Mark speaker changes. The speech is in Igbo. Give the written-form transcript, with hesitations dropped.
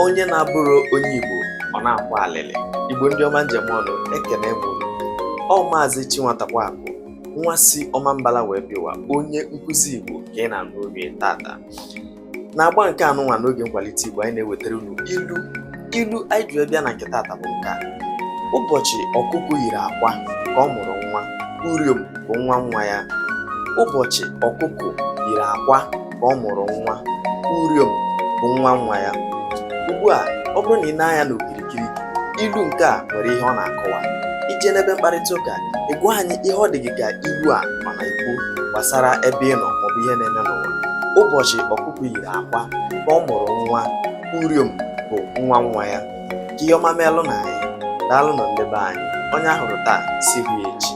Speaker 1: onye na-abụrụ onye Igbo ọ na-akwa alịlị. Igbo ndị ọma njem ọnụ ekene m unu. Ọ Maazị Chinwatakwakụ nwa si Ọmambala wee bịwa, onye nkụzi Igbo ka ị na-anụ oge tata. Na-agba nke anụnwa n'oge nkwalite Igbo anyị na-ewetara unu ilu anyị ji bịa na nke tata bụ nke a. Ụbọchị ọkụkọ yiri akwa ka ọ mụrụ nwa, Uriom bụ nwa ya. Ụbọchị ọkụkọ yiri akwa ka ọ mụrụ nwa, Uriom bụ nwa ya. Ugbu a, ọ bụrụ na ị na-anya n'okirikiri, ilu nke a nwere ihe ọ na-akọwa. Ije n'ebe mkparịta ụka, ịgwa anyị ihe ọ dị gị ka ilu a mana ikwu gbasara ebe ị nọ maọbụ ihe na-eme n'ụwa. Ụbọchị ọkụkọ yiri akwa ka ọ mụrụ nwa, Uriom bụ nwa ya. Ka ihe ọma meelụ na anyị, daalụ nọ ndebe anyị. Onye ahụrụ taa si hụ ya echi.